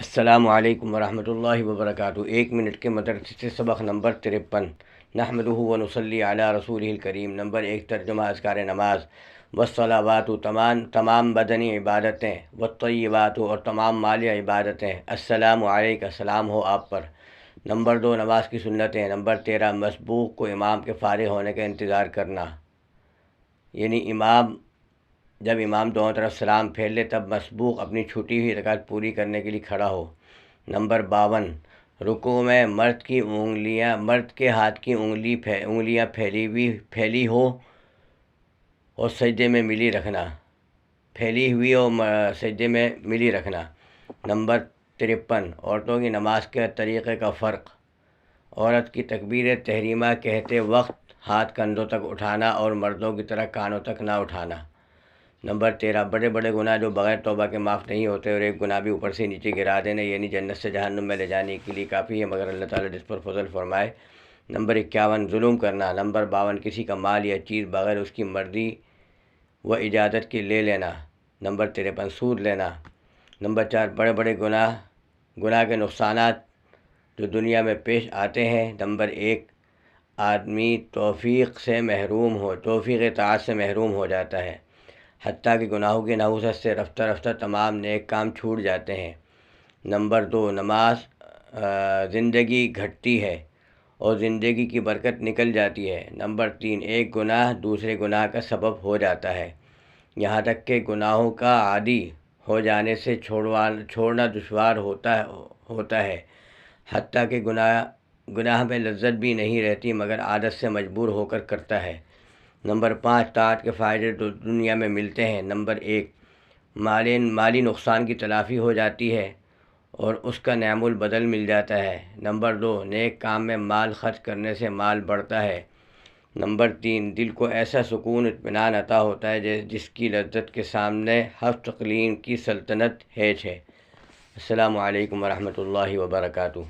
السلام علیکم ورحمۃ اللہ وبرکاتہ۔ ایک منٹ کے مدرسے سے سبق نمبر 53۔ نحمدہ ونصلی علی رسولہ الکریم۔ نمبر 1 ترجمہ اذکار نماز۔ والصلوات تمام بدنی عبادتیں، والطیبات اور تمام مالی عبادتیں، السلام علیکہ سلام ہو آپ پر۔ نمبر 2 نماز کی سنتیں۔ نمبر 13 مسبوق کو امام کے فارغ ہونے کا انتظار کرنا، یعنی جب امام دونوں طرف سلام پھیر لے تب مسبوق اپنی چھوٹی ہوئی رکعت پوری کرنے کے لیے کھڑا ہو۔ نمبر 52 رکوع میں مرد کے ہاتھ کی انگلیاں پھیلی ہو اور سجدے میں ملی رکھنا، سجدے میں ملی رکھنا۔ نمبر 53 عورتوں کی نماز کے طریقے کا فرق۔ عورت کی تکبیر تحریمہ کہتے وقت ہاتھ کندھوں تک اٹھانا اور مردوں کی طرح کانوں تک نہ اٹھانا۔ نمبر 13 بڑے بڑے گناہ جو بغیر توبہ کے معاف نہیں ہوتے اور ایک گناہ بھی اوپر سے نیچے گرا دینا، یعنی جنت سے جہنم میں لے جانے کے لیے کافی ہے، مگر اللہ تعالیٰ جس پر فضل فرمائے۔ نمبر 51 ظلم کرنا۔ نمبر 52 کسی کا مال یا چیز بغیر اس کی مرضی و اجازت کے لے لینا۔ نمبر 53 سود لینا۔ نمبر 4 بڑے بڑے گناہ کے نقصانات جو دنیا میں پیش آتے ہیں۔ نمبر 1 آدمی توفیق اطاعت سے محروم ہو جاتا ہے، حتیٰ کہ گناہوں کی نحوست سے رفتہ رفتہ تمام نیک کام چھوٹ جاتے ہیں۔ نمبر 2 نماز زندگی گھٹتی ہے اور زندگی کی برکت نکل جاتی ہے۔ نمبر 3 ایک گناہ دوسرے گناہ کا سبب ہو جاتا ہے، یہاں تک کہ گناہوں کا عادی ہو جانے سے چھوڑنا دشوار ہوتا ہے، حتیٰ کہ گناہ میں لذت بھی نہیں رہتی مگر عادت سے مجبور ہو کر کرتا ہے۔ نمبر 5 طاعت کے فائدے دنیا میں ملتے ہیں۔ نمبر 1 مالی نقصان کی تلافی ہو جاتی ہے اور اس کا نعم البدل مل جاتا ہے۔ نمبر 2 نیک کام میں مال خرچ کرنے سے مال بڑھتا ہے۔ نمبر 3 دل کو ایسا سکون اطمینان عطا ہوتا ہے جس کی لذت کے سامنے ہفت اقلیم کی سلطنت ہیچ ہے۔ السلام علیکم ورحمۃ اللہ وبرکاتہ۔